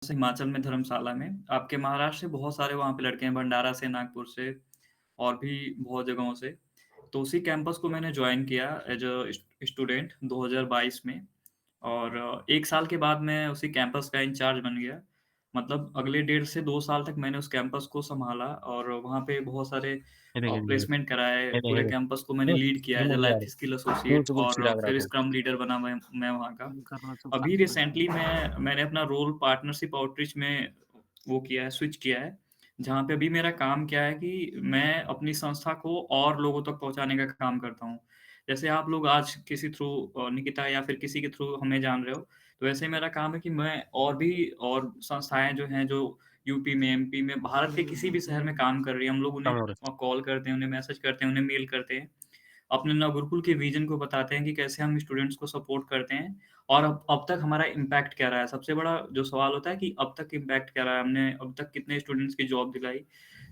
हिमाचल में धर्मशाला में। आपके महाराष्ट्र से बहुत सारे वहाँ पे लड़के हैं, भंडारा से, नागपुर से और भी बहुत जगहों से। तो उसी कैंपस को मैंने जॉइन किया एज अ स्टूडेंट 2022 में और 1 साल के बाद मैं उसी कैंपस का इंचार्ज बन गया। मतलब अगले 1.5 से 2 साल तक मैंने उस कैंपस को सँभाला और वहाँ पे बहुत सारे प्लेसमेंट कराए। हेरे पूरे हेरे कैंपस को मैंने नो लीड किया एज़ अ हिमोगी लाइफ यार स्किल नो एसोसिएट सुबुल और चिराग फिर राठौर स्क्रम लीडर बना मैं वहाँ का। करना तो अभी रिसेंटली मैंने अपना रोल पार्टनरशिप आउटरीच में वो किया है, स्विच किया है, जहाँ पे अभी मेरा काम क्या है कि मैं अपनी संस्था को और लोगों तक पहुँचाने का काम करता हूँ। जैसे आप लोग आज किसी थ्रू निकिता या फिर किसी के थ्रू हमें जान रहे हो, तो वैसे ही मेरा काम है कि मैं और संस्थाएँ जो हैं, जो यूपी में, एमपी में, भारत के किसी भी शहर में काम कर रही हैं, हम लोग उन्हें तमिल कॉल करते हैं, उन्हें मैसेज करते हैं, उन्हें मेल करते हैं। अपने नवगुरुकुल के विज़न को बताते हैं कि कैसे हम स्टूडेंट्स को सपोर्ट करते हैं और अब तक हमारा इम्पैक्ट क्या रहा है। सबसे बड़ा जो सवाल होता है कि अब तक इम्पैक्ट क्या रहा है, हमने अब तक कितने स्टूडेंट्स की जॉब दिलाई।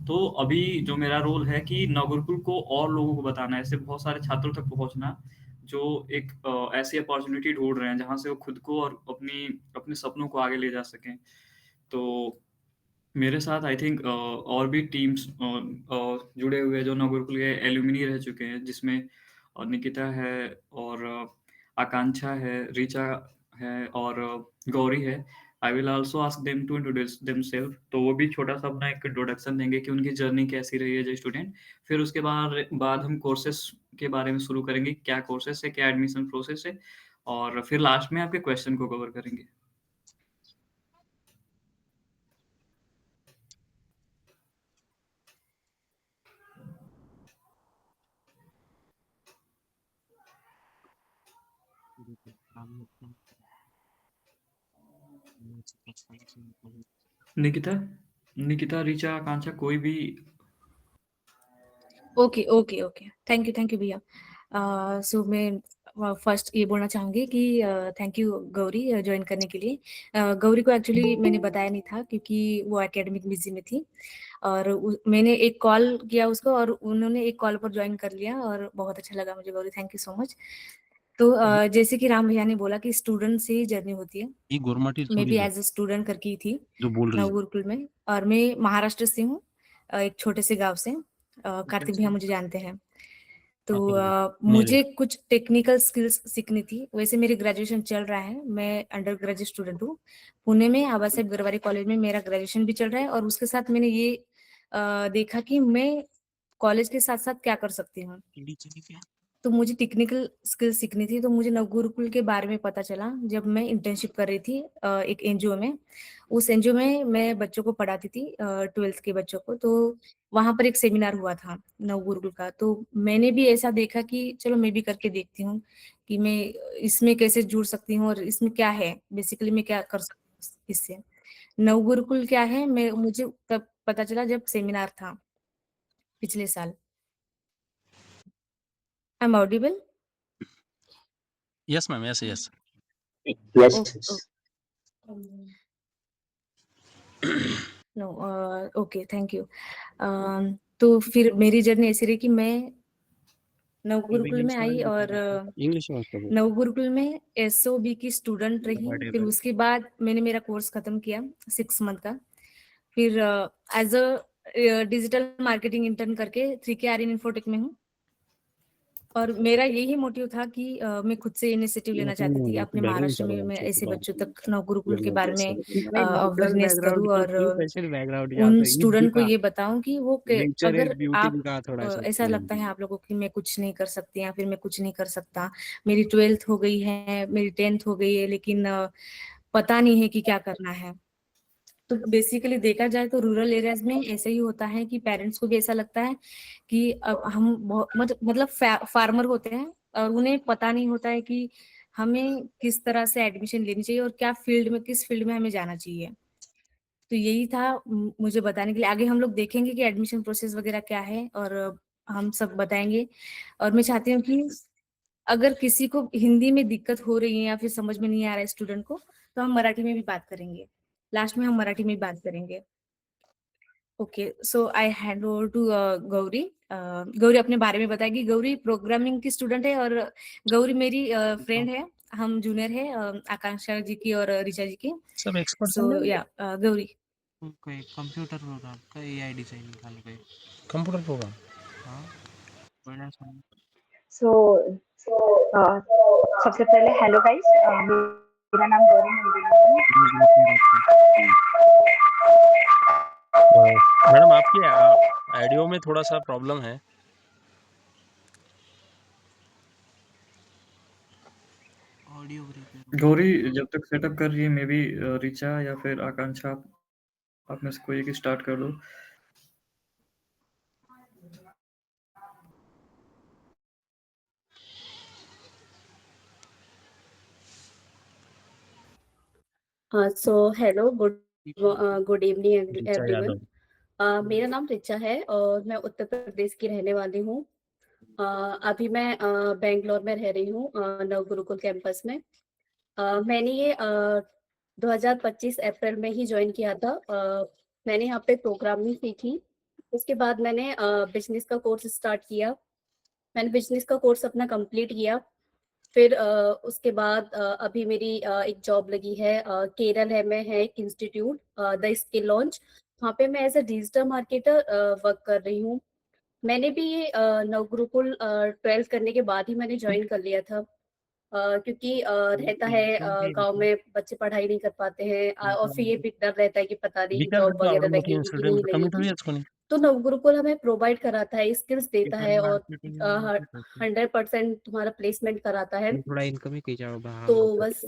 तो अभी जो मेरा रोल है कि नवगुरुकुल को और लोगों को बताना है, ऐसे बहुत सारे छात्रों तक पहुँचना, जो एक ऐसी अपॉर्च्युनिटी ढूँढ रहे हैं, जहाँ से वो खुद को और अपने सपनों को आगे ले जा सकें। तो मेरे साथ आई थिंक और भी टीम्स जुड़े हुए हैं जो नवगुरुकुल के एलुमनी रह चुके हैं, जिसमें निकिता है और आकांक्षा है, ऋचा है और गौरी है। I will also ask them to introduce themselves, तो वो भी छोटा-सा अपना एक इंट्रोडक्शन देंगे कि उनकी जर्नी कैसी रही है एज़ अ स्टूडेंट। फिर उसके बाद हम कोर्सेज़ के बारे में शुरू करेंगे, क्या कोर्सेज़ है, क्या एडमिशन प्रोसेस है और फिर लास्ट में आपके क्वेश्चन को कवर करेंगे। निकिता निकिता, ऋचा, आकांक्षा कोई भी okay okay okay, thank you भैया। सो मैं फर्स्ट ये बोलना चाहूँगी कि थैंक यू गौरी ज्वाइन करने के लिए। गौरी को एक्चुअली मैंने बताया नहीं था क्योंकि वो एकेडमिक बिजी में थी और मैंने एक कॉल किया उसको और उन्होंने एक कॉल पर ज्वाइन कर लिया और बहुत अच्छा लगा मुझे। Gauri thank you so much. तो जैसे कि राम भैया ने बोला कि स्टूडेंट से ही जर्नी होती है, ये गोरमाटी मैं थोड़ी भी है एज ए स्टूडेंट करके ही थी जो बोल रही है नवगुरुकुल में और मैं महाराष्ट्र से हूँ, एक छोटे से गांव से। कार्तिक भैया मुझे जानते हैं। तो मेरे मुझे कुछ टेक्निकल स्किल्स सीखनी थी। वैसे मेरी ग्रेजुएशन चल रहा है, मैं अंडर ग्रेजुएट स्टूडेंट हूँ पुणे में आबा साहेब गरवारे कॉलेज में। मेरा ग्रेजुएशन भी चल रहा है और उसके साथ मैंने ये देखा कि मैं कॉलेज के साथ साथ क्या कर सकती हूँ। तो मुझे टेक्निकल स्किल सीखनी थी, तो मुझे नवगुरुकुल के बारे में पता चला जब मैं इंटर्नशिप कर रही थी एक एनजीओ में। उस एनजीओ में मैं बच्चों को पढ़ाती थी, 12th के बच्चों को। तो वहां पर एक सेमिनार हुआ था नवगुरुकुल का, तो मैंने भी ऐसा देखा कि चलो मैं भी करके देखती हूँ कि मैं इसमें कैसे जुड़ सकती हूँ और इसमें क्या है, बेसिकली मैं क्या कर सकती हूँ इससे। नवगुरुकुल क्या है, मैं मुझे तब पता चला जब सेमिनार था पिछले साल। I am audible? Yes ma'am, yes yes okay no, okay thank you. तो फिर मेरी जर्नी ऐसी रही कि मैं नवगुरुकुल में आई और इंग्लिश में उसका नवगुरुकुल में एसओबी की स्टूडेंट रही। फिर उसके बाद मैंने मेरा कोर्स खत्म किया 6 मंथ का। फिर as a digital marketing intern करके 3K आर्यन इन्फोटेक में हूँ। और मेरा यही मोटिव था कि मैं खुद से इनिशिएटिव लेना चाहती थी अपने महाराष्ट्र में। मैं ऐसे बच्चों तक नवगुरुकुल के बारे में अवेयरनेस करूँ और उन स्टूडेंट को ये बताऊं कि वो अगर आप ऐसा लगता है आप लोगों को कि मैं कुछ नहीं कर सकती या फिर मैं कुछ नहीं कर सकता, मेरी 12th हो गई है, मेरी 10th हो गई है, लेकिन पता नहीं है कि क्या करना है। तो बेसिकली देखा जाए तो रूरल एरियाज में ऐसे ही होता है कि पेरेंट्स को भी ऐसा लगता है कि अब हम मतलब फार्मर होते हैं और उन्हें पता नहीं होता है कि हमें किस तरह से एडमिशन लेनी चाहिए और क्या फील्ड में, किस फील्ड में हमें जाना चाहिए। तो यही था मुझे बताने के लिए। आगे हम लोग देखेंगे कि एडमिशन प्रोसेस वगैरह क्या है और हम सब बताएंगे। और मैं चाहती हूँ कि अगर किसी को हिंदी में दिक्कत हो रही है या फिर समझ में नहीं आ रहा है स्टूडेंट को, तो हम मराठी में भी बात करेंगे। लास्ट में हम मराठी में बात करेंगे। Okay, so I hand over to Gauri. Gauri अपने बारे में बताएगी। गौरी प्रोग्रामिंग की स्टूडेंट है और गौरी मेरी फ्रेंड है। हम जूनियर है आकांक्षा जी की और ऋचा जी की। सब एक्सपर्ट सो हैं या गौरी कोई कंप्यूटर प्रोग्राम का एआई डिजाइनिंग खाली कोई कंप्यूटर प्रोग्राम। हाँ बढ़िया सा सो सबसे पहले हेलो गाइस, मेरा नाम गौरी मंदिर है। ग्रुप में रहते मैडम आपकी ऑडियो में थोड़ा सा प्रॉब्लम है। ऑडियो ब्रेक गौरी जब तक सेटअप कर रही है, मे बी ऋचा या फिर आकांक्षा, आप में से कोई एक स्टार्ट कर दो। So hello, good evening Richa everyone. Yadav. मेरा नाम रिचा है और मैं उत्तर प्रदेश की रहने वाली हूँ। अभी मैं बेंगलोर में रह रही हूँ, नव गुरुकुल कैंपस में। मैंने ये 2025 अप्रैल में ही ज्वाइन किया था। मैंने यहाँ पे प्रोग्रामिंग सीखी। उसके बाद मैंने बिजनेस का कोर्स स्टार्ट किया। मैंने बिजनेस का कोर्स अपना कंप्लीट किया। फिर उसके बाद अभी मेरी एक जॉब लगी है, केरल में है एक इंस्टीट्यूट, द स्किल लॉन्च। वहाँ पे मैं as a digital marketer work कर रही हूँ। मैंने भी ये नवगुरुकुल 12th करने के बाद ही मैंने ज्वाइन कर लिया था, क्योंकि रहता है गांव में बच्चे पढ़ाई नहीं कर पाते हैं, और फिर ये भी डर रहता है कि पता नहीं विचार जॉब करतो वगैरह आपण मोठी लगेगी कि नहीं इन्सिडेंट कमी लगेगी। थोडी आहेच कोणी। तो नवगुरुकुल हमें प्रोवाइड कराता है, स्किल्स देता है और मार्केटिंग में 100% तुम्हारा प्लेसमेंट कराता है। थोड़ा इनकम ही की जाओ तो बस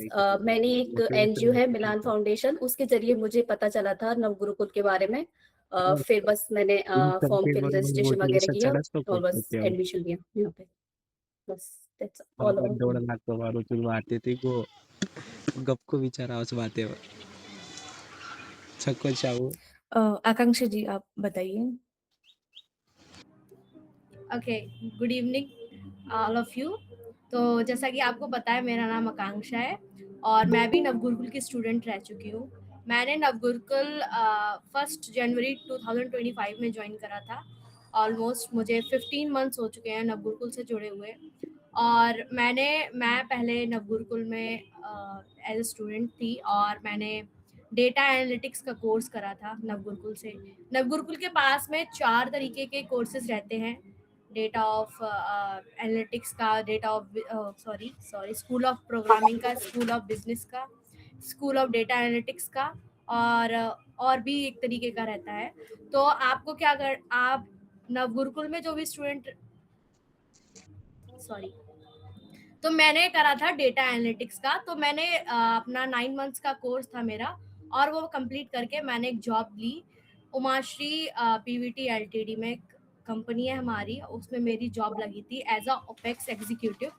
मैंने एक एनजीओ है मिलान फाउंडेशन, उसके जरिए मुझे पता चला था नवगुरुकुल के बारे में। फिर बस मैंने इनकम फॉर्म के फिल बरोबर रजिस्ट्रेशन वगैरह मोटिवेशन किया चलाच तो और बस करते हो एडमिशन लिया यहाँ पे। बस दैट्स ऑल बाबा अबाउट डोळा मी। लागतो मारू तू बाते ते गो गपको विचारावच बातेवर छक्को चावू आकांक्षा जी आप बताइए। Okay, good evening all of you. तो जैसा कि आपको पता है, मेरा नाम आकांक्षा है और मैं भी नवगुरुकुल की स्टूडेंट रह चुकी हूँ। मैंने नवगुरुकुल 1 जनवरी 2025 में ज्वाइन करा था। ऑलमोस्ट मुझे 15 मंथ्स हो चुके हैं नवगुरुकुल से जुड़े हुए। और मैं पहले नवगुरुकुल में एज ए स्टूडेंट थी और मैंने डेटा एनालिटिक्स का कोर्स करा था नवगुरुकुल से। नवगुरुकुल के पास में 4 तरीके के कोर्सेज रहते हैं, डेटा ऑफ एनालिटिक्स का, data of school of programming का, स्कूल ऑफ बिजनेस का, स्कूल ऑफ डेटा एनालिटिक्स का, और भी एक तरीके का रहता है। तो आपको क्या कर आप नवगुरुकुल में जो भी स्टूडेंट तो मैंने करा था डेटा एनालिटिक्स का। तो मैंने अपना 9 मंथ्स का कोर्स था मेरा, और वो कंप्लीट करके मैंने एक जॉब ली। उमाश्री पीवीटी एलटीडी में कंपनी है हमारी, उसमें मेरी जॉब लगी थी एज अ ओपेक्स एग्जीक्यूटिव।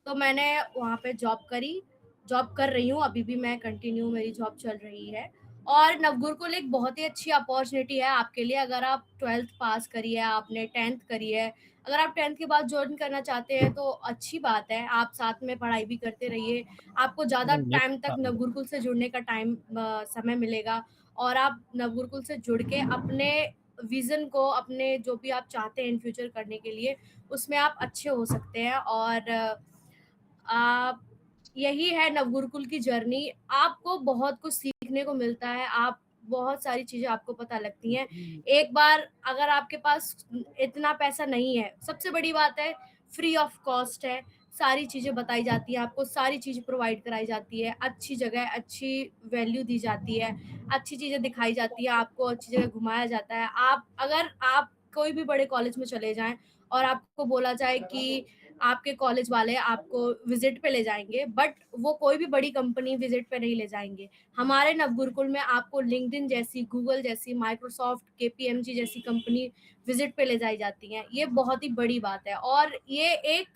तो मैंने वहाँ पे जॉब कर रही हूँ, अभी भी मैं कंटिन्यू मेरी जॉब चल रही है। और नवगुरुकुल एक बहुत ही अच्छी अपॉर्चुनिटी है आपके लिए, अगर आप 12th पास करी है, आपने 10th करी है। अगर आप 10th के बाद ज्वाइन करना चाहते हैं तो अच्छी बात है, आप साथ में पढ़ाई भी करते रहिए। आपको ज़्यादा टाइम तक नवगुरुकुल से जुड़ने का समय मिलेगा, और आप नवगुरुकुल से जुड़ के अपने विजन को, अपने जो भी आप चाहते हैं इन फ्यूचर करने के लिए, उसमें आप अच्छे हो सकते हैं। और आप यही है नवगुरुकुल की जर्नी। आपको बहुत कुछ सीखने को मिलता है, आप बहुत सारी चीजें आपको पता लगती हैं। एक बार अगर आपके पास इतना पैसा नहीं है, सबसे बड़ी बात है फ्री ऑफ कॉस्ट है, सारी चीजें बताई जाती है आपको, सारी चीजें प्रोवाइड कराई जाती है, अच्छी जगह अच्छी वैल्यू दी जाती है, अच्छी चीजें दिखाई जाती है आपको, अच्छी जगह घुमाया जाता है। अगर आप कोई भी बड़े कॉलेज में चले जाएं और आपको बोला जाए कि आपके कॉलेज वाले आपको विजिट पे ले जाएंगे, बट वो कोई भी बड़ी कंपनी विजिट पे नहीं ले जाएंगे। हमारे नवगुरुकुल में आपको लिंक्डइन जैसी, गूगल जैसी, माइक्रोसॉफ्ट, केपीएमजी जैसी कंपनी विजिट पे ले जाई जाती हैं। ये बहुत ही बड़ी बात है, और ये एक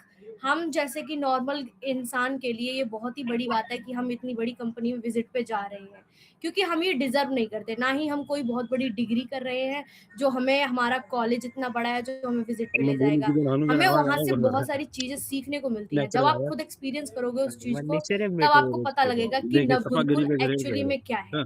हम जैसे कि नॉर्मल इंसान के लिए ये बहुत ही बड़ी बात है कि हम इतनी बड़ी कंपनी में विजिट पे जा रहे हैं, क्योंकि हम ये डिजर्व नहीं करते। ना ही हम कोई बहुत बड़ी डिग्री कर रहे हैं जो हमें, हमारा कॉलेज इतना बड़ा है जो हमें विजिट पे ले जाएगा। हमें वहां से बहुत सारी चीजें सीखने को मिलती हैं। जब आप खुद एक्सपीरियंस करोगे उस चीज को, नीचे रे तब बेटो आपको पता लगेगा कि देखे सपा नवगुरुकुल गरीब गरीब एक्चुअली में क्या है।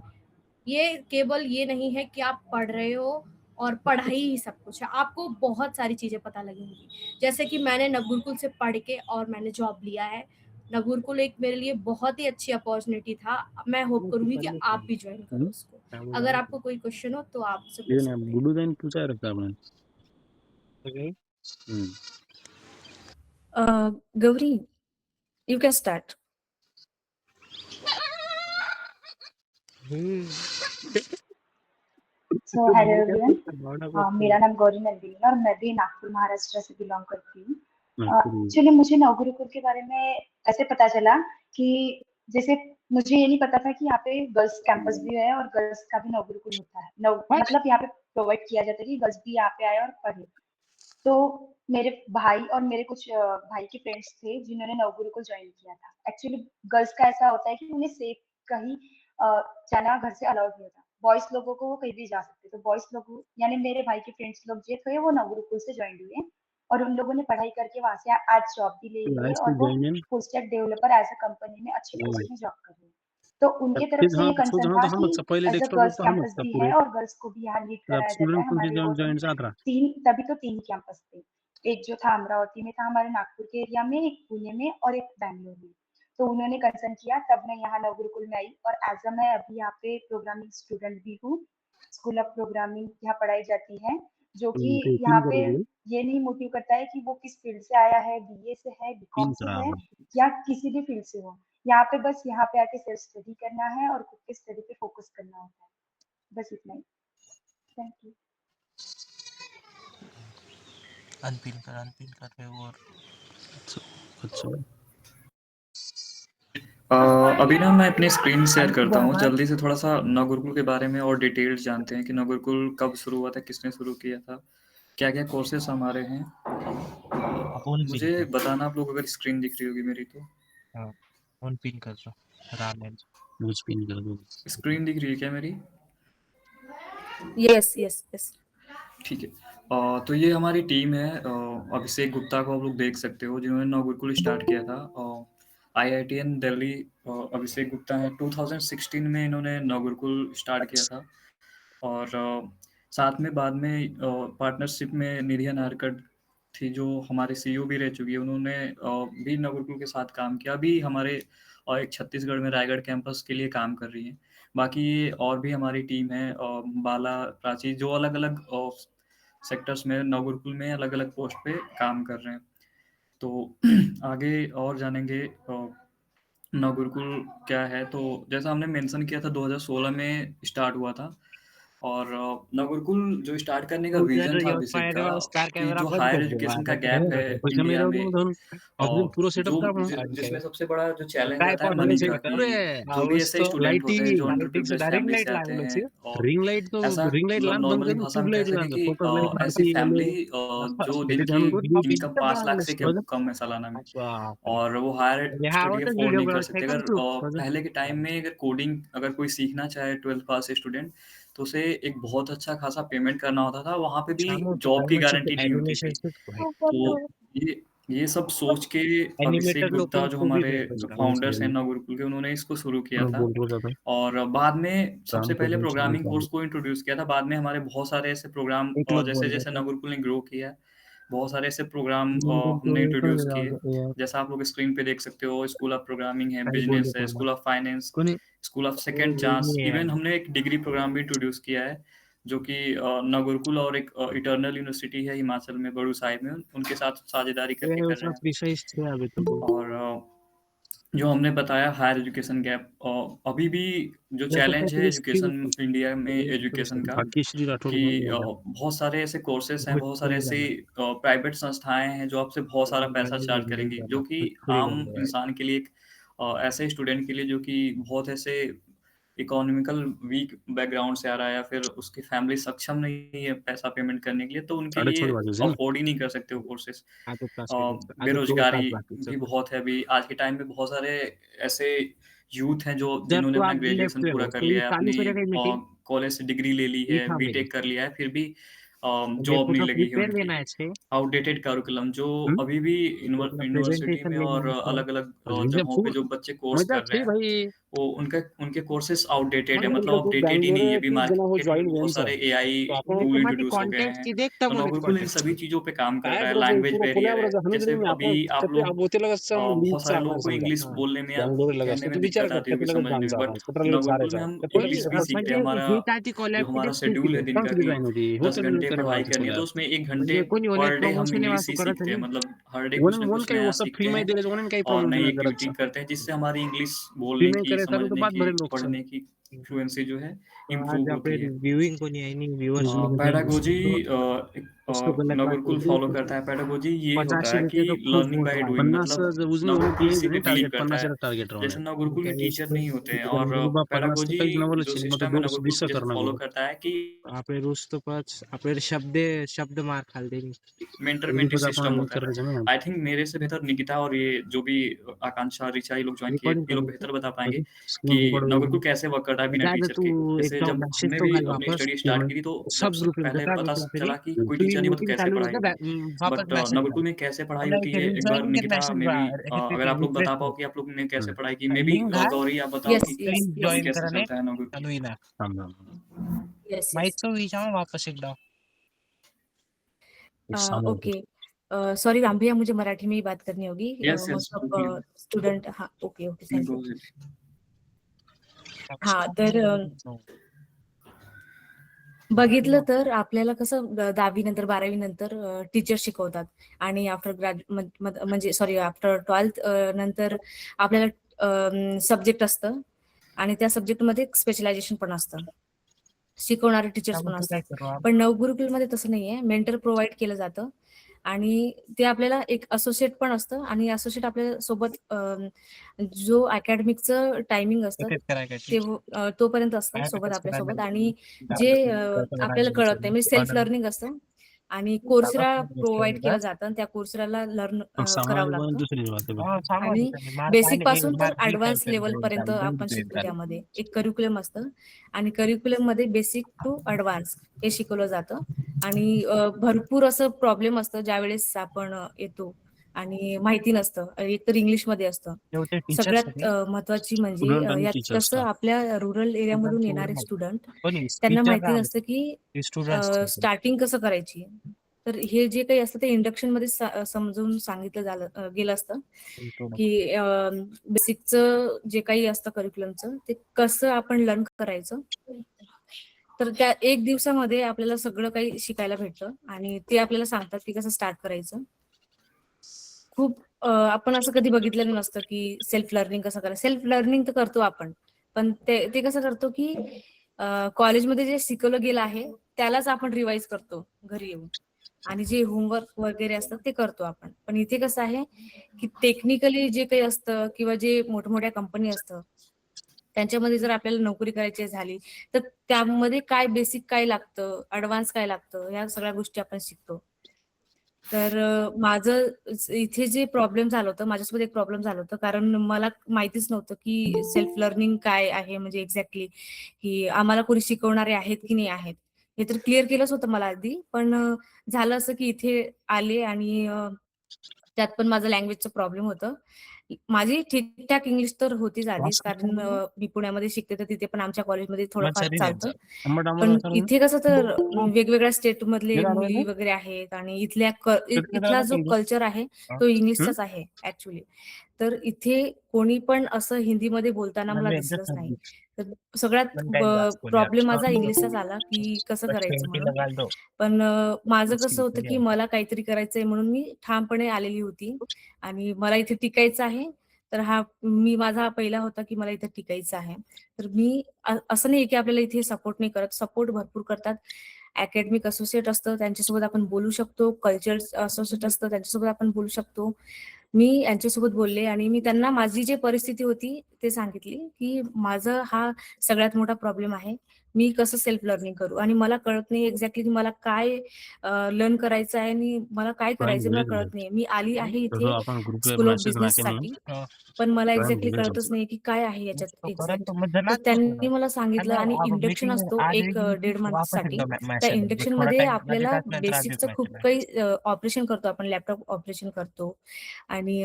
ये केवल ये नहीं है कि आप पढ़ रहे हो और पढ़ाई ही सब कुछ है, आपको बहुत सारी चीजें पता लगेंगी। जैसे कि मैंने नवगुरुकुल से पढ़ के और मैंने जॉब लिया है, गुरुकुल एक मेरे लिए बहुत ही अच्छी अपॉर्चुनिटी था। मैं होप करूँगी कि आप भी जॉइन करो उसको। अगर आपको कोई क्वेश्चन हो तो आप मुझसे पूछ सकते हैं। गुडू दाइन पूछा रखा आपने Gauri, you can start. So hello everyone, मेरा नाम गौरी नंदिनी है और मैं भी नागपुर महाराष्ट्र से बिलोंग करती हूँ। एक्चुअली मुझे नवगुरुकुल के बारे में ऐसे पता चला कि जैसे मुझे ये नहीं पता था कि यहाँ पे गर्ल्स कैंपस भी है और गर्ल्स का भी नवगुरुकुल होता है। मतलब यहाँ पे प्रोवाइड किया जाता है कि गर्ल्स भी यहाँ पे आए और पढ़े। तो मेरे भाई और मेरे कुछ भाई के फ्रेंड्स थे जिन्होंने नवगुरुकुल ज्वाइन किया था। एक्चुअली गर्ल्स का ऐसा होता है कि उन्हें सेफ कहीं जाना घर से अलाउड नहीं होता। बॉयज लोगों को वो कहीं भी जा सकते, तो बॉयज लोग यानी मेरे भाई के फ्रेंड्स लोग जो थे वो नवगुरुकुल से ज्वाइन हुए और उन लोगों ने पढ़ाई करके वहां से आज जॉब भी ले ली है और वो full stack developer as a company में अच्छे पोस्ट में जॉब कर रहे हैं। तो उनके तरफ से ये कंसर्न था कि एज अ गर्ल्स कैंपस भी है और गर्ल्स को भी यहाँ लीड कराया जाता है। हमारे वो तभी तो 3 कैंपस थे। एक जो था अमरावती में था हमारे नागपुर के एरिया में, एक पुणे में और एक बैंगलोर में। तो उन्होंने कंसर्न किया तब मैं यहाँ नवगुरुकुल में आई और एज अ मैं अभी यहाँ पे प्रोग्रामिंग स्टूडेंट भी हूँ। स्कूल ऑफ प्रोग्रामिंग यहाँ पढ़ाई जाती है, जो कि यहाँ पे ये नहीं मोटिव करता है कि वो किस फील्ड से आया है, बीए से है, बीकॉम से है या किसी भी फील्ड से हो। यहाँ पे बस यहाँ पे आके सेल्फ स्टडी करना है और खुद के स्टडी पे फोकस करना होता है, बस इतना ही। Thank you. अनपिन कर रहे हो और अच्छा अभी ना मैं अपनी स्क्रीन शेयर करता हूँ जल्दी से, थोड़ा सा नवगुरुकुल के बारे में और डिटेल्स जानते हैं कि नवगुरुकुल कब शुरू हुआ था, किसने शुरू किया था, क्या क्या कोर्सेस हमारे हैं। मुझे बताना आप लोग अगर स्क्रीन दिख रही होगी मेरी तो। हाँ, ऑन पिन कर दो रामेन। मुझ पिन कर दो। स्क्रीन दिख रही है क्या मेरी? Yes, yes, yes. ठीक है। तो ये हमारी टीम है। अभिषेक गुप्ता को आप लोग देख सकते हो जिन्होंने नवगुरुकुल स्टार्ट किया था। IITN दिल्ली अभिषेक गुप्ता है। 2016 में इन्होंने नवगुरुकुल स्टार्ट किया था और साथ में बाद में पार्टनरशिप में निधिया नारकट थी जो हमारे CEO भी रह चुकी है। उन्होंने भी नवगुरुकुल के साथ काम किया। अभी हमारे एक छत्तीसगढ़ में रायगढ़ कैंपस के लिए काम कर रही हैं। बाकी और भी हमारी टीम है बाला, प्राची, जो अलग-अलग सेक्टर्स में नवगुरुकुल में अलग-अलग पोस्ट पे काम कर रहे हैं। तो आगे और जानेंगे नवगुरुकुल क्या है। तो जैसा हमने मेंशन किया था 2016 में स्टार्ट हुआ था और नवगुरुकुल जो स्टार्ट करने का विजन था अभिषेक का कि जो हायर एजुकेशन का गैप है इंडिया में जिसमें सबसे बड़ा जो चैलेंज आता है मनी का, कि जो भी ऐसे स्टूडेंट होते हैं जो अंडर प्रिविलेज्ड फैमिली से आते हैं और ऐसा मतलब नॉर्मली भाषा में कह सकें कि ऐसी फैमिली जो जिनकी इनकम 5 लाख से कम है सालाना में और वो हायर स्टडी अफोर्ड नहीं कर सकते। अगर पहले के टाइम में अगर कोडिंग अगर कोई सीखना चाहे 12th पास स्टूडेंट तो उसे एक बहुत अच्छा खासा पेमेंट करना होता था। वहाँ पे भी जॉब की गारंटी नहीं होती थी। तो ये सब सोच के अभिषेक गुप्ता जो हमारे फाउंडर्स हैं नवगुरुकुल के, उन्होंने इसको शुरू किया था और बाद में सबसे पहले प्रोग्रामिंग कोर्स को इंट्रोड्यूस किया था। बाद में हमारे बहुत सारे ऐसे प्रोग्राम जैसे जैसे नवगुरुकुल ने ग्रो किया है, बहुत सारे ऐसे प्रोग्राम हमने इंट्रोड्यूस किए। जैसा आप लोग स्क्रीन पे देख सकते हो, स्कूल ऑफ प्रोग्रामिंग है, बिजनेस है, school of finance, school of second chance. Even हमने एक डिग्री प्रोग्राम भी इंट्रोड्यूस किया है जो कि नवगुरुकुल और एक इटर्नल यूनिवर्सिटी है हिमाचल में बड़ू साहिब में, उनके साथ साझेदारी करके कर रहे हैं। और जो हमने बताया हायर एजुकेशन गैप, अभी भी जो चैलेंज है एजुकेशन इंडिया में एजुकेशन का, कि बहुत सारे ऐसे कोर्सेस हैं, बहुत सारे ऐसे प्राइवेट संस्थाएं हैं जो आपसे बहुत सारा पैसा चार्ज करेंगी, जो कि आम इंसान के लिए ऐसे स्टूडेंट के लिए जो कि बहुत ऐसे इकोनॉमिकल वीक बैकग्राउंड से आ रहा है या फिर उसकी फैमिली सक्षम नहीं है पैसा पेमेंट करने के लिए, तो उनके लिए अफोर्ड ही नहीं कर सकते वो कोर्सेस। बेरोजगारी भी बहुत है अभी आज के टाइम में। बहुत सारे ऐसे यूथ हैं जो जिन्होंने अपना ग्रेजुएशन पूरा कर लिया है, अपनी कॉलेज से डिग्री ले ली है, बीटेक कर लिया है, फिर भी जॉब नहीं लगी है उनकी। आउटडेटेड करिकुलम जो अभी भी यूनिवर्सिटी में और अलग-अलग जगहों पे जो बच्चे कोर्स कर रहे हैं, वो उनके कोर्सेस आउटडेटेड है, म्हणून मतलब तो अपडेटेड ही नहीं है। अभी बँगलोर जेव्हा हो मार्केट में जॉइन भी होईन बहुत सर सारे एआई तो आपण टूल तुम्हाला इंट्रोड्यूस हो गए कॉन्टॅक्ट हैं, ती देखता तो मला नवगुरुकुल इन सभी चीज़ों पे काम कर काय रहा है। ब्रदर लैंग्वेज पूरा बैरियर है, कोल्याबरोबर हनुद जैसे मी अभी आपण आप कपी लोग aboते लगस बहुत लीड सारे चालणार लोगों को समजा इंग्लिश हां बोलने में या बँगलोर लगस कहने तर में तू विचार दिक्कत कर आती होगी, कपी लगस समझने जान में, जाणार बट कुठं लगस नवगुरुकुल में सारायचा हम तर इंग्लिश भी सीखते हैं। हमारा ही काय ती जो हमारा कॉलॅक्टिव्ह शेड्यूल है दिन का, सांगते कि जाईन होती 10 होतं घंटे करे पढ़ाई वाटतं करनी है, तो कोल्यात उसमें 1 घंटे म्हणजे कोणी ओने पर डे हम प्रमोशन इंग्लिश वासू ही करत सीखते हैं। नाही मतलब हर डे कुछ म्हणून ना म्हणून कुछ काही नया वसं सीखते फ्री हैं मध्ये दिले म्हणून काही और नई प्रमोशन एक्टिविटी करायचं करते हैं, जिससे हमारी इंग्लिश फ्री बोलने में की, करे तर तो समझने बात की, भरे लोक सर पढ़ने की फ्लुएंसी जो है आज इम्प्रूव होती आपले है। रिव्ह्यूइंग कोणी आहे नाही व्ह्यूअर्स पेडागोजी नवगुरुकुल फॉलो पुस्तकाला करता है। पेडागोजी ये होता 85 है कि रुपये तर खूप लर्निंग बाय मोठं आहे. डूइंग, 50 मतलब जर उजनी होणे नवगुरुकुल इसी तुम्ही पे बिलीव टार्गेट करता 50 है। टार्गेट जैसे राहणार नवगुरुकुल में त्यावेळेस टीचर नहीं होते हैं, और गुरुबा 50 पेडागोजी काही नवल जो मग सिस्टम है दोष नवगुरुकुल जैसे फॉलो करता है कि आपले रोज पाच आपले शब्द मार खालते मेंटर मेंटी गुरुपद सिस्टम आपण होता है। करायचं ना आई थिंक मेरे से बेहतर निकिता और ये जो भी आकांक्षा, ऋचा, ये लोग ज्वाइन किए, रिकॉर्डिंग ये लोग करायचं बेहतर बता पाएंगे स्क्रीन कि रिकॉर्ड नवगुरुकुल कैसे वर्क करता है बिना जायदा टीचर तू के। जैसे एकदम जब मेसेज हमने तो भी घाल अपनी वापस स्टडी स्टार्ट की थी, तो जब सब सब ग्रुप पहले बता पता तरी चला कि कोई तू टीचर नहीं, मतलब मीटिंग कैसे चालू पढ़ाई होतं होगी। वापस बट मैसेज नवगुरुकुल में कैसे पढ़ाई मला होती एक है, एक बार rejoining Nikita message maybe अगर आप लोग रिफ्रेश बता पाओ कि आप लोग ने कैसे पढ़ाई की, मे बी लिंक घाल गौरी आप बताओ यस कि यस यस जॉईन कैसे करा नाही चलता है नवगुरुकुल। चालू येईना यस यस माईकचं विचार वापस एकदा ओके सॉरी राम भैया, मुझे मराठी में ही बात करनी होगी। Yes yes most of student, हाँ ओके ओके थैंक यू। बिल्कुल। हां, तर बघितलं तर आपल्याला कसं 10वी नंतर 12वी नंतर टीचर शिकवतात आणि आफ्टर म्हणजे सॉरी आफ्टर 12th नंतर आपल्याला सब्जेक्ट असतं आणि त्या सब्जेक्टमध्ये स्पेशलायझेशन पण असतं. शिकवणारे टीचर्स पण काय असतात. करू आपण पण नवगुरुकुलमध्ये तसं नाहीये. मेंटर प्रोव्हाईड केलं जातं आणि ते आपल्याला एक असोसिएट पण असतं आणि असोसिएट आपल्या सोबत जो अकॅडमिकचं टायमिंग असतं ते तोपर्यंत असतं सोबत आपल्यासोबत आणि जे आपल्याला कळत नाही म्हणजे सेल्फ लर्निंग असतं आणि कोर्सरा प्रोव्हाईड केलं जातं आणि त्या कोर्सराला लर्न करावं लागतं दुसरी बात आणि बेसिक पासून तर ऍडव्हान्स लेवल पर्यंत आपण शिकतो. त्यामध्ये एक करिक्युलम असतं आणि करिक्युलम मध्ये बेसिक टू ऍडव्हान्स हे शिकवलं जातं आणि भरपूर असं प्रॉब्लेम असतं ज्यावेळेस आपण येतो आणि माहिती नसतं. एक तर इंग्लिशमध्ये असतं. सगळ्यात महत्वाची म्हणजे स्टुडंट आणि यात टीचर कसं असतात. आपल्या रुरल एरियामधून येणारे स्टुडंट त्यांना टीचर माहिती नसतं की स्टार्टिंग कसं करायची. तर हे जे काही असतं ते इंडक्शन मध्ये समजून सांगितलं गेलं असतं की बेसिकचं जे काही असतं करिक्युलमचं ते कसं आपण लर्न करायचं. तर त्या 1 दिवसामध्ये आपल्याला सगळं काही शिकायला भेटतं आणि ते आपल्याला सांगतात की कसं स्टार्ट करायचं. खूप आपण असं कधी बघितलेलं नसतं की सेल्फ लर्निंग कसं करायचं. सेल्फ लर्निंग तर करतो आपण, पण ते कसं करतो की कॉलेजमध्ये जे शिकवलं गेलं आहे त्यालाच आपण रिवाइज करतो घरी येऊन आणि जे होमवर्क वगैरे असतं ते करतो आपण. पण इथे कसं आहे की टेक्निकली जे काही असतं किंवा जे मोठमोठ्या कंपनी असतं त्यांच्यामध्ये जर आपल्याला नोकरी करायची झाली तर त्यामध्ये काय बेसिक काय लागतं, ऍडव्हान्स काय लागतं, या सगळ्या गोष्टी आपण शिकतो. तर माझं इथे जे प्रॉब्लेम झालं होतं, माझ्यासोबत एक प्रॉब्लेम झालं होतं कारण मला माहितीच नव्हतं की सेल्फ लर्निंग काय आहे म्हणजे एक्झॅक्टली की आम्हाला कोणी शिकवणारे आहेत की नाही आहेत. हे तर क्लिअर केलंच होतं मला आधी, पण झालं असं की इथे आले आणि त्यात पण माझं लँग्वेजचं प्रॉब्लेम होतं. माझी ठीक-ठाक इंग्लिश तर होतीच आधीच कारण मी पुण्यामध्ये शिकते तर तिथे पण आमच्या कॉलेजमध्ये थोडंफार चालतं. पण इथे कसं तर वेगवेगळ्या स्टेटमधले मुली वगैरे आहेत आणि इथला जो कल्चर आहे तो इंग्लिशचाच आहे ऍक्च्युअली. तर इथे कोणी पण असं हिंदीमध्ये बोलताना मला दिसलंच नाही. तर सगळ्यात प्रॉब्लेम माझा इंग्लिशचाच आला की कसं करायचं म्हणून. पण माझं कसं होतं की मला काहीतरी करायचंय म्हणून मी ठामपणे आलेली होती आणि मला इथे टिकायचं आहे. तर माझा हा पहिला होता की मला इथे टिकायचं आहे. तर मी असं नाही की आपल्याला इथे सपोर्ट नाही करत. सपोर्ट भरपूर करतात. अकॅडमिक असोसिएट असतं त्यांच्यासोबत आपण बोलू शकतो. कल्चर असोसिएट असतं त्यांच्यासोबत आपण बोलू शकतो. मी यांच्यासोबत बोलले आणि मी त्यांना माझी जी परिस्थिती होती ते सांगितली की माझं हा सगळ्यात मोठा प्रॉब्लेम आहे. मी कसं सेल्फ लर्निंग करू आणि मला कळत नाही एक्झॅक्टली की मला काय लर्न करायचं आहे आणि मला काय करायचं मला कळत नाही. मी आली आहे इथे आपण ग्रुपवर स्कूल ऑफ मेसेज बिझनेससाठी, नाकेन पण मला जॉइन एक्झॅक्टली होईल कळतच नाही की काय आहे याच्यात एक्झॅक्ट. तर त्यांनी मला सांगितलं आणि इंडक्शन असतो 1-1.5 मंथसाठी. त्या इंडक्शनमध्ये आपल्याला बेसिकचं खूप काही ऑपरेशन करतो आपण, लॅपटॉप ऑपरेशन करतो आणि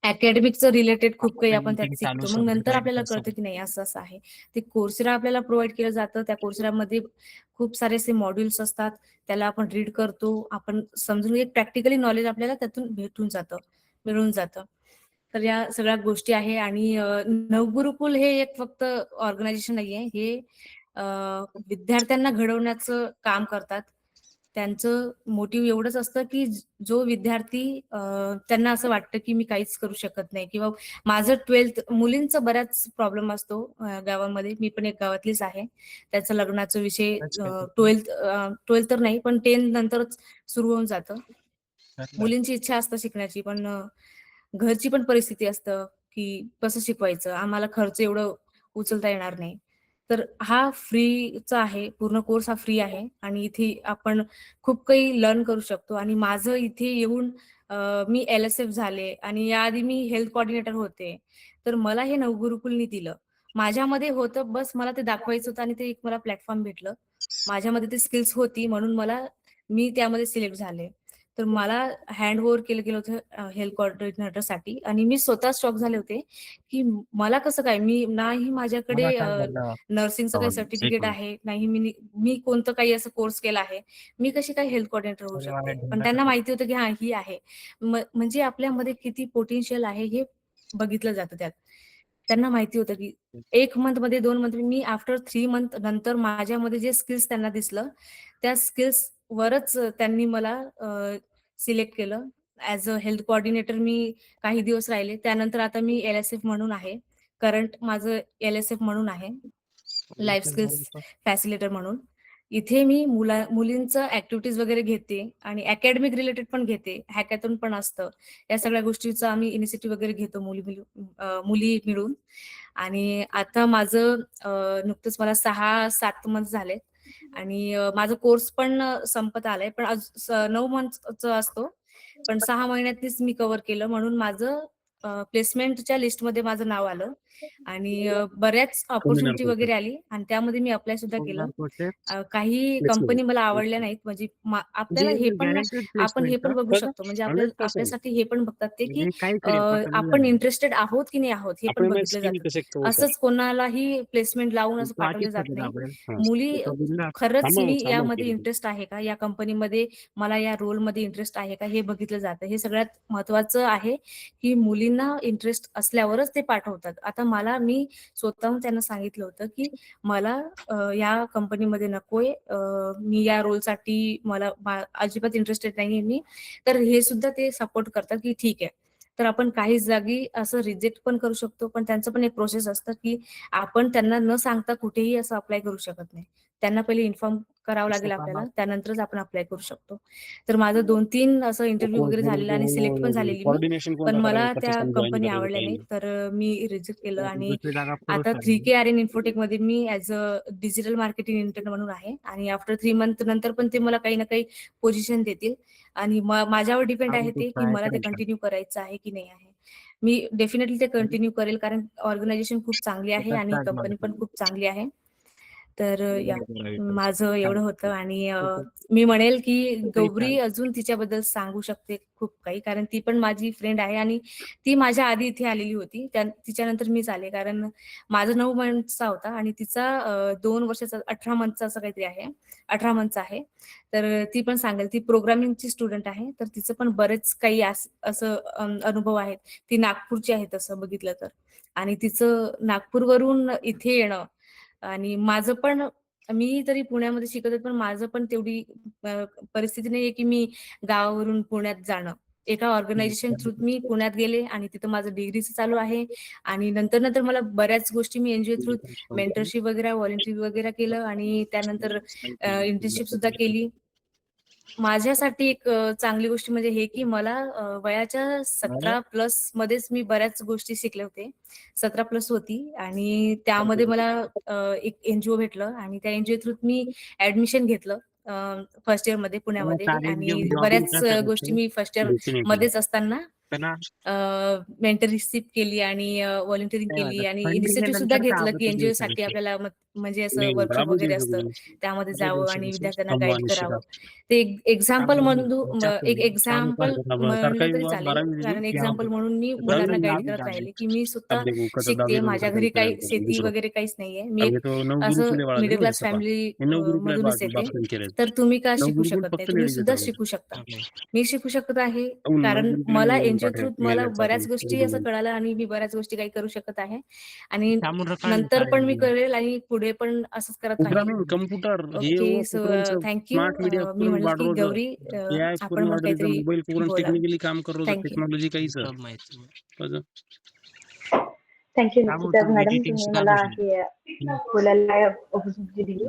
अकॅडमिकचं रिलेटेड खूप काही आपण आपण त्यात मीटिंग चालू शिकतो. मग नंतर जॉईन आपल्याला करतो. कळतं की नाही असं आहे. ते Coursera आपल्याला प्रोव्हाईड केलं जातं. त्या Courseraमध्ये खूप सारे असे मॉड्यूल्स असतात. त्याला आपण रीड करतो. आपण समजून एक प्रॅक्टिकली नॉलेज आपल्याला त्यातून मिळून जातं. तर या सगळ्या गोष्टी आहे आणि नवगुरुकुल हे एक फक्त ऑर्गनायझेशन नाहीये. हे विद्यार्थ्यांना घडवण्याचं काम करतात. त्यांचं मोटिव्ह एवढंच असतं, की जो विद्यार्थी त्यांना असं वाटतं, की मी काहीच करू शकत नाही किंवा माझं 12th मुलींचा बराच प्रॉब्लेम असतो गावामध्ये. मी पण एक गावातलीच आहे. त्याचं लग्नाचा विषय 12th तर नाही, पण 10th नंतरच सुरू होऊन जातं. मुलींची इच्छा असते शिकण्याची, पण घरची पण परिस्थिती असतं, की कसं शिकवायचं? आम्हाला खर्च एवढं उचलता येणार नाही. तर हा फ्रीचा आहे. पूर्ण कोर्स हा फ्री आहे आणि इथे आपण खूप काही लर्न करू शकतो आणि माझं इथे येऊन मी LSF झाले आणि याआधी मी हेल्थ कोऑर्डिनेटर होते. तर मला हे नवगुरुकुलनी दिलं. माझ्यामध्ये होतं, बस मला ते दाखवायचं होतं आणि ते एक मला प्लॅटफॉर्म भेटलं. माझ्यामध्ये ती स्किल्स होती म्हणून मी त्यामध्ये सिलेक्ट झाले. तर मला हँड ओव्हर केलं गेलं होतं हेल्थ कोऑर्डिनेटरसाठी आणि मी स्वतः शॉक झाले होते, की मला कसं काय? नाही माझ्याकडे मला काय झालं नर्सिंगचं काही सर्टिफिकेट आहे, नाही मी कोणतं काही असं कोर्स केला आहे. मी कशी काय हेल्थ कोऑर्डिनेटर होऊ शकते? पण त्यांना माहिती होतं, की हां, ही आहे. म्हणजे आपल्यामध्ये किती पोटेन्शियल आहे हे बघितलं जातं त्यात. त्यांना माहिती होतं, की 1 मंथमध्ये 2 मंथ मी आफ्टर 3 मंथ नंतर माझ्यामध्ये जे स्किल्स त्यांना दिसलं, त्या स्किल्सवरच त्यांनी मला सिलेक्ट केलं. ॲज अ हेल्थ कोऑर्डिनेटर मी काही दिवस राहिले. त्यानंतर आता मी LSF म्हणून आहे. करंट माझं LSF म्हणून आहे. लाईफ स्किल्स फॅसिलिटेटर म्हणून. इथे मी मुलींचं ॲक्टिव्हिटीज वगैरे घेते आणि अकॅडमिक रिलेटेड पण घेते. हॅकॅथॉन पण असतं. या सगळ्या गोष्टीचा आम्ही इनिशिएटिव्ह वगैरे घेतो मुली मिळून आणि आता माझं नुकतंच मला 6-7 मंथ झालेत आणि माझा कोर्स पण संपत आलाय. पण 9 मंथचा असतो. पण 6 महिन्यातच मी कव्हर केलं म्हणून माझं प्लेसमेंटच्या लिस्टमध्ये माझं नाव आलं आणि बऱ्याच अपॉर्च्युनिटी वगैरे आली आणि त्यामध्ये मी अप्लाय सुद्धा केलं. काही कंपनी मला आवडल्या नाहीत म्हणजे आपल्याला हे पण आपण हे पण बघू शकतो म्हणजे आपल्यासाठी हे पण बघतात ते, की आपण इंटरेस्टेड आहोत की नाही आहोत हे पण बघितलं जातं. असंच कोणालाही प्लेसमेंट लावून असं पाठवलं जात नाही. मुली खरंच मी यामध्ये इंटरेस्ट आहे का? या कंपनीमध्ये मला या रोलमध्ये इंटरेस्ट आहे का? हे बघितलं जातं. हे सगळ्यात महत्त्वाचं आहे, की मुलींना इंटरेस्ट असल्यावरच ते पाठवतात. आता मी स्वतःहून त्यांना सांगितलं होतं, की मला या कंपनीमध्ये नकोय. मी या रोलसाठी अजिबात इंटरेस्टेड नाहीये मी. तर हे सुद्धा ते सपोर्ट करतात, की ठीक आहे. तर आपण काही जागी असं रिजेक्ट पण करू शकतो. पण त्यांचं पण एक प्रोसेस असतं, की आपण त्यांना न सांगता कुठेही असं अप्लाय करू शकत नाही. त्यांना पहिले इन्फॉर्म करावं लागेल आपल्याला. त्यानंतरच आपण अप्लाय करू शकतो. तर माझं 2-3 असं इंटरव्ह्यू वगैरे झालेलं आणि सिलेक्ट पण झालेली मी. पण मला त्या कंपनी आवडल्या नाहीत. तर मी रिजेक्ट केलं आणि आता 3KRN इन्फोटेकमध्ये मी as a digital marketing intern म्हणून आहे आणि आफ्टर 3 मंथ नंतर पण ते मला काही ना काही पोझिशन देतील आणि माझ्यावर डिपेंड आहे ते, की मला ते कंटिन्यू करायचं आहे की नाही आहे. मी डेफिनेटली ते कंटिन्यू करेल कारण ऑर्गनायझेशन खूप चांगली आहे आणि कंपनी पण खूप चांगली आहे. तर माझं एवढं होतं आणि मी म्हणेल, की गौरी अजून तिच्याबद्दल सांगू शकते खूप काही कारण ती पण माझी फ्रेंड आहे आणि ती माझ्या आधी इथे आलेली होती. तिच्यानंतर मीच आले कारण माझा 9 मंथचा होता आणि तिचा 2 वर्षाचा 18 मंथचा असं काहीतरी आहे. 18 मंथचा आहे. तर ती पण सांगेल. ती प्रोग्रामिंगची स्टुडंट आहे. तर तिचं पण बरेच काही असं अनुभव आहेत. ती नागपूरची आहे तसं बघितलं तर आणि तिचं नागपूरवरून इथे येणं आणि माझं पण मी तरी पुण्यामध्ये शिकत होते, पण माझं पण तेवढी परिस्थिती नाहीये, की मी गावावरून पुण्यात जाणं. एका ऑर्गनायझेशन थ्रू मी पुण्यात गेले आणि तिथं माझं डिग्रीचं चालू आहे आणि नंतर मला बऱ्याच गोष्टी मी एनजीओ थ्रू मेंटरशिप वगैरे, व्हॉलंटिअर वगैरे केलं आणि त्यानंतर इंटर्नशिप सुद्धा केली. माझ्यासाठी एक चांगली गोष्ट म्हणजे हे, की मला वयाच्या 17+ मध्येच मी बऱ्याच गोष्टी शिकले होते. 17+ होती आणि त्यामध्ये मला एक एनजीओ भेटलं आणि त्या एनजीओ थ्रू मी ॲडमिशन घेतलं फर्स्ट इयरमध्ये पुण्यामध्ये आणि बऱ्याच गोष्टी मी फर्स्ट इयर मध्येच असताना त्यांना मेंटरशिप केली आणि व्हॉलंटिअरिंग काय केली म्हणतात आणि फंडिंग हे इनिशिएटिव्ह सुद्धा नंतरचा घेतलं, की आपत्ती एनजीओसाठी विषय. आपल्याला म्हणजे असं नहीं, वर्कशॉप बराबर वगैरे चीज़ है असतं, बोली। त्यामध्ये बऱ्याच जावं आणि दिवसापासून विद्यार्थ्यांना कम गाईड निश्चित करावं. आहे. ते एक एक्झाम्पल त्यामुळे म्हणून जास्त एक काम एक्झाम्पल सरकारी म्हणलं तरी विभाग चालेल. 12वीं कारण डिवीजन यहाँ एक्झाम्पल पे म्हणून मी दहावी मुलांना गाईड लाभ करत जाने राहिले, की मी स्वतः अब देखो कसा शिकते, 10वीं माझ्या नंबर घरी काही का शेती दुसरं वगैरे काहीच नाहीये. मी अब एक ये तो नव असं गुरुकुल वाला मिडल नहीं क्लास सपा फॅमिली ये नव गुरुकुल है मधूनच येते. बाप संख्या तर तुम्ही का नव शिकू गुरुकुल शकत नाही? फक्त तुम्ही लेडीज सुद्धा येतात शिकू शकता. आपले मी शिकू शकत आहे, नव कारण गुरुकुल मला मुलींना एनजीओ पाठवे थ्रू मला मेल्याचा बऱ्याच गोष्टी असं कळालं आणि मी बऱ्याच गोष्टी काही करू शकत आहे आणि त्यामुळे रकाने नंतर पण मी शाळेमध्ये करेल आणि पुढे पण असंच करत राहील. प्रोग्रामिंग कंप्यूटर ये ओके. वो सो कुकरन थँक यू. स्मार्ट मीडिया मी कुकरन म्हणेल की वाडरोज गौरी एआय आपण कुकरन मग वाडरोज काहीतरी मोबाईल कुकरन बोला. टेक्निकली काम कर रोज थँक यू. टेक्नॉलॉजी काहीच सब माहिती कसं थँक्यू त्यामुळे निकिता तुम्ही मॅडम, एडिटिंग तुम्ही शिका मला बसून हे बोलायला ऑपॉर्च्युनिटी दिली.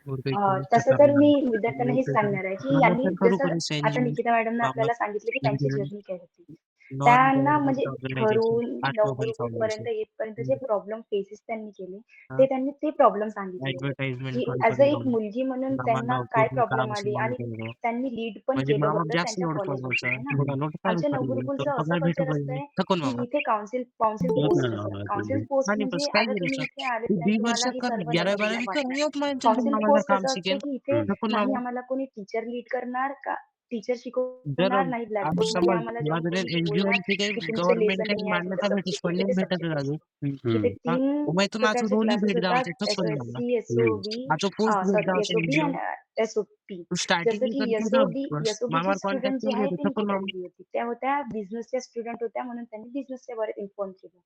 और काही तसं तर मी विद्यार्थ्यांना हेच सांगणार आहे, की यांनी करू जसं करू आता सैनिक निकिता मॅडमने आपल्याला सांगितलं, की त्यांची नॉन जर्नी काय होती. त्यांना म्हणजे ऑर्गनायझेशन घरून नवगुरुकुलपर्यंत येतपर्यंत जे प्रॉब्लेम फेसेस त्यांनी केले, हाँ. त्यांनी ते प्रॉब्लेम सांगितले, ऍडव्हर्टाइजमेंट की ॲज अ एक मुलगी म्हणून त्यांना काय प्रॉब्लेम आली आणि त्यांनी लीड पण म्हणजे केलं मामा होतं जास्त त्यांच्या नोट कॉलेजमध्ये, है ना. थोडा नोट काय आमच्या तर नवगुरुकुलचं असं पगार भेटू कल्चर पाहिजे असतंय, थकून की मामा इथे काउन्सिल पोस्ट असतात. काउन्सिल पोस्ट आणि म्हणजे बस काय आता गेले तुम्ही सर इथे आलेत तू आणि 2 वर्ष तुम्हाला हे कर सर्व 11 नवीन 12 कर वाटणार. एक महिन्यात काउन्सिल तुम्हाला पोस्ट काम असं असतं, शिकेल की इथे थकून नाही मामा आम्हाला कोणी टीचर लीड करणार का टीचर जर शिकवणार, नाही आप ब्लॅकबोर्डमध्ये समज आम्हाला जाऊन माझं कोणी एनजीओ बोलणार, ची काही की तुमचं गव्हर्नमेंट लेसन काही नाही आहे, मान्यता तुमचं भेटीस सब्जेक्ट नाही. फंडिंग इथे भेटत सब्जेक्ट अजून असतो. इथे हा 3 मग तुम्ही आजचं प्रकारचे रोली क्लासेस भेट होतात. जावचे थकून मामा एस-ओ-एस-सी, एस-ओ-बी आजचं पोस्ट भेट सॉरी जावचे एस-ओ-बी एनजीओ आणि एस-ओ-पी. तू जसं स्टार्टिंग की करते ना बस एस-ओ-बीची मामावर स्टुडंट कॉन्टॅक्ट जी आहे केले ती थकून निकिता मामा दीदी होती. त्या होत्या बिझनेसच्या स्टुडंट होत्या, म्हणून त्यांनी बिझनेसच्या बारे इन्फॉर्म केलं.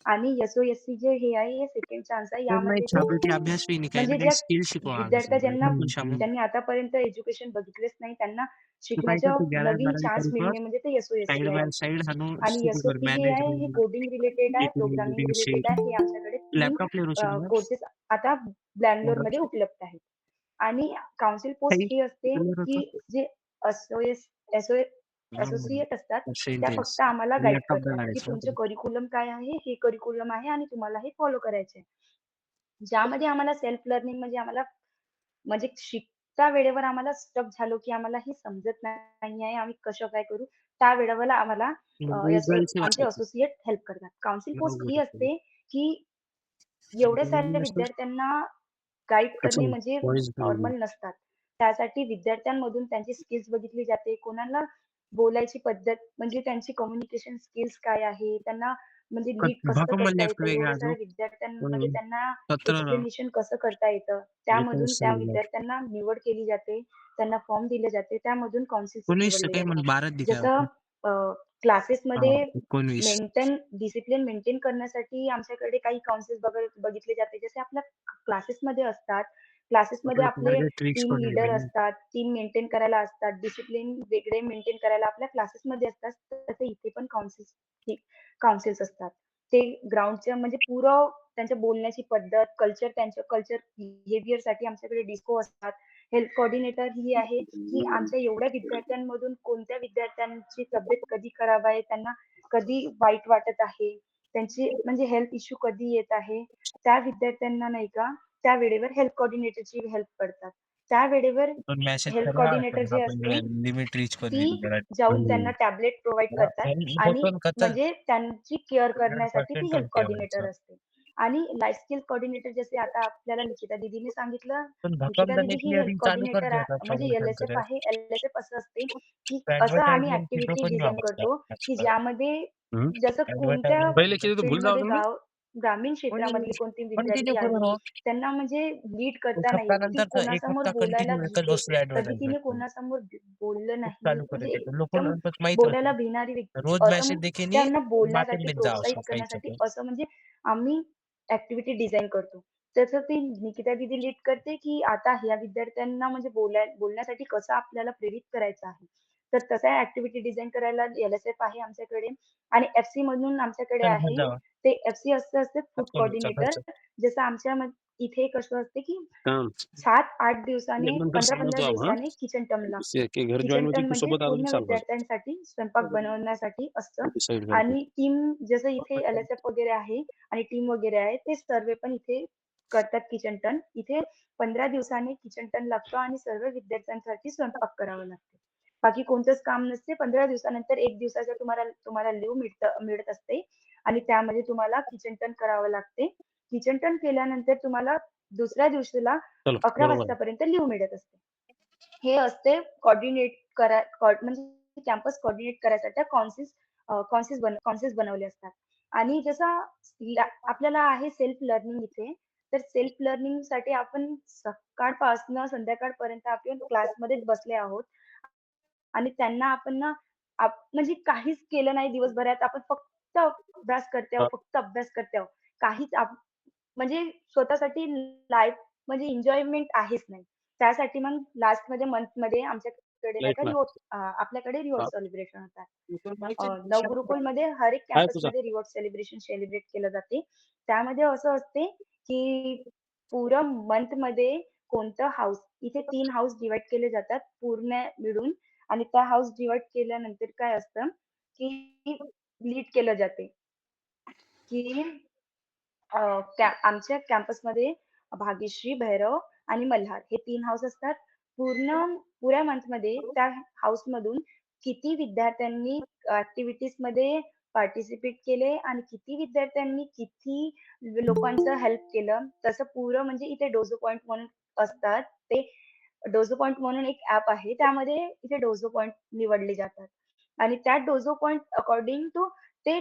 आणि एस-ओ-एस-सी जे हे आहे हे सेकंड चान्स आहे. तर नाही यामध्ये जे छापेटी अभ्यास भी नाही काही म्हणजे नाही ज्या स्किल शिकवा विद्यार्थ्या ज्यांना शामू ज्यांनी आतापर्यंत एज्युकेशन बघितलेच नाही, त्यांना तू काय कर शिकण्याचं तू 11 नवीन 12 चान्स करू कर मिळणे म्हणजे ते एस-ओ-एस-सी साइड आहे बाय आमचं. साइड हाणू आणि सुरू कर एस-ओ-पी हे आहे, हे मॅनेजमेंट कोडिंग रिलेटेड आहे, एक प्रोग्रामिंग रीडिंग रिलेटेड शीट आहे. हे आमच्याकडे 3 लॅपटॉप ले रोशन कोर्सेस आता बंगलोरमध्ये उपलब्ध आहेत. आणि काउन्सिल पोस्ट काही ही असते, की जे एस-ओ-एस असोसिएट असतात, त्या पर्सेंटेज फक्त आम्हाला गाईड लॅपटॉप करतात, की तुमचं करिक्युलम काय आहे, हे करिक्युलम आहे आणि तुम्हाला हे फॉलो करायचं आहे. ज्यामध्ये आम्हाला सेल्फ लर्निंग म्हणजे आम्हाला म्हणजे शिकता वेळेवर आम्हाला स्टक झालो, की आम्हाला हे समजत नाही आहे, आम्ही कसं काय करू? त्या वेळेला आम्हाला गर्ल्स आमचे वाटायचे असोसिएट हेल्प करतात. काउन्सिल पोस्ट बरोबर ही असते, की एवढ्या साऱ्या विद्यार्थ्यांना गाईड अच्छा करणे म्हणजे वॉइस नॉर्मल नसतात. त्यासाठी विद्यार्थ्यांमधून त्यांची स्किल्स बघितली जाते. कोणाला बोलायची पद्धत म्हणजे त्यांची कम्युनिकेशन स्किल्स काय आहे? त्यांना म्हणजे लीड कसं भकम करता लेफ्ट येतं? वेगळा एवढ्या जो साऱ्या विद्यार्थ्यांमध्ये त्यांना 17 एक्सप्लेनेशन कसं करता येतं? त्यामधून त्या विद्यार्थ्यांना निवड केली जाते. त्यांना फॉर्म दिले जाते. त्यामधून काउन्सिल्स 19 निवडले काही जातात. म्हण 12 दिखाया जसं होता क्लासेसमध्ये हा 19 डिसिप्लिन मेंटेन करण्यासाठी आमच्याकडे काही काउन्सिल्स बघितले जाते. जसे आपल्या क्लासेसमध्ये असतात. क्लासेसमध्ये आपले ट्रिक्स टीम लीडर पडले असतात. टीम मेंटेन करायला असतात. डिसिप्लिन वेगळे मेंटेन करायला आपल्या क्लासेसमध्ये असतात. तसे इथे पण काउन्सिल्स असतात. ते ग्राउंडच्या म्हणजे पुरं त्यांच्या बोलण्याची पद्धत, त्यांचं कल्चर बिहेवियरसाठी आमच्याकडे डिस्को असतात. हेल्थ कोऑर्डिनेटर ही आहे, की आमच्या एवढ्या विद्यार्थ्यांमधून कोणत्या विद्यार्थ्यांची तब्येत कधी खराब आहे, त्यांना कधी वाईट वाटत आहे, त्यांची म्हणजे हेल्थ इश्यू कधी येत आहे, त्या विद्यार्थ्यांना नाही का, त्या वेळेवर हेल्थ कोऑर्डिनेटरची हेल्प करतात. त्या वेळेवर पण मेसेज हेल्थ करा कोऑर्डिनेटर जे आपण असते, लिमिट रीच ती करून जाऊन त्यांना टॅबलेट प्रोव्हाईड करतात आणि पण कथल म्हणजे त्यांची केअर करण्यासाठी ती 100% हेल्थ कोऑर्डिनेटर ठेवायचं असते. आणि लाईफ स्किल कोऑर्डिनेटर जसे आता आपल्याला निकिता दीदीने सांगितलं, पण भक्कम निकिता दने दीदी ही हेल्थ क्लिअरिंग चालू कर कोऑर्डिनेटर दिया था म्हणजे प्रमोशन एल-एस-एफ करे आहे. एल-एस-एफ असं असते, की असं आम्ही ऍडव्हर्टाइजमेंट की ॲक्टिव्हिटी पण डिझाइन वापस करतो, की आजकाल ज्यामध्ये हं? जसं कोणत्या ऍडव्हर्टाइजमेंट पहिले केली तर भूल जाओ फील्डमध्ये तुम्ही ग्रामीण क्षेत्रामधली कोणती कंटिन्यू विद्यार्थी करून आहे, हो त्यांना म्हणजे लीड करता एक नाही हप्ता येत. ती नंतर एक कोणासमोर हप्ता बोलायला कंटिन्यू एकच भिते. बसलो कधी तिने ऍडव्हर्टाइजमेंट कोणासमोर बोललं नाही, चालू म्हणजे करे लोक एकदम माहित बोलायला होते भिणारी रोज व्यक्ती असं मैसेज मग देखे नहीं त्यांना माते बोलण्यासाठी, में जाओ प्रोत्साहित सफाई करण्यासाठी असं म्हणजे आम्ही ॲक्टिव्हिटी डिझाइन करतो. तसं ती निकिता दीदी लीड करते, की आता ह्या विद्यार्थ्यांना म्हणजे बोलण्यासाठी कसं आपल्याला प्रेरित करायचं आहे. तर तशा ॲक्टिव्हिटी डिझाइन करायला एल-एस-एफ आहे आमच्याकडे आणि एफ-सी म्हणून आमच्याकडे चल घर आहे. जावा ते एफ-सी असं असते फूड खर्च कोऑर्डिनेटर. खर्च जसं आमच्या इथे कसं असते, की काम 7-8 दिवसाने, एक नंतर सांगतो 15-15 आप हाँ दिवसाने किचन टर्म लागतो. इससे के घर किचन जॉइन होती टर्म तू म्हणजे सोबत आलो पूर्ण चाल पास विद्यार्थ्यांसाठी स्वयंपाक बनवण्यासाठी असतं साइड करके आणि टीम जसं इथे एल-एस-एफ वगैरे आहे आणि टीम वगैरे आहे, ते सर्व पण इथे करतात किचन टर्न. इथे 15 दिवसांनी किचन टर्न लागतो आणि सर्व विद्यार्थ्यांसाठी स्वयंपाक करावा लागतो. बाकी कोणतंच काम नसते. 15 दिवसानंतर 1 दिवसाचं तुम्हाला लीव्ह मिळत असते आणि त्यामध्ये तुम्हाला किचन टर्न करावं लागते. किचन टर्न केल्यानंतर तुम्हाला दुसऱ्या दिवशीला चलो 11 बरोबर आहे. वाजतापर्यंत लीव्ह मिळत असते. हे असते म्हणजे कॅम्पस कोऑर्डिनेट करायसाठी कॉन्सेस बनवले असतात. आणि जसं आपल्याला आहे सेल्फ लर्निंग इथे, तर सेल्फ लर्निंगसाठी आपण सकाळपासनं संध्याकाळपर्यंत आपण क्लासमध्येच बसले आहोत. आणि त्यांना आपण ना म्हणजे काहीच केलं नाही दिवसभरात. आपण फक्त अभ्यास करते हां, आहोत, फक्त अभ्यास करते आहोत. काहीच म्हणजे स्वतःसाठी लाईफ म्हणजे एन्जॉयमेंट आहेच नाही. त्यासाठी मग लास्टमध्ये मंथमध्ये आमच्याकडे नाही का लाईटला. आपल्याकडे रिवॉर्ड हां, सेलिब्रेशन होतात. नवगुरुकुलमध्ये हर एक काय तुझा? कॅम्पसमध्ये रिवॉर्ड सेलिब्रेशन सेलिब्रेट केलं जाते. त्यामध्ये असं असते, की पुरं मंथमध्ये कोणतं हाऊस इथे 3 हाऊस डिव्हाईड केले जातात पूर्ण मिळून आणि त्या हाऊस डिव्हाईड केल्यानंतर काय असतं, की लीड केलं जाते, की अ, आमच्या कॅम्पसमध्ये भाग्यश्री, भैरव आणि मल्हार हे 3 हाऊस असतात. पुऱ्या मंथमध्ये त्या हाऊसमधून किती विद्यार्थ्यांनी ॲक्टिव्हिटीजमध्ये पार्टिसिपेट केले आणि किती विद्यार्थ्यांनी किती लोकांचं हेल्प केलं, तसं पुरं म्हणजे इथे डोजो पॉइंट म्हणून असतात. ते डोझो पॉइंट म्हणून एक ॲप आहे. त्यामध्ये इथे डोझो पॉइंट निवडले जातात आणि त्या डोझो पॉइंट अकॉर्डिंग टू ते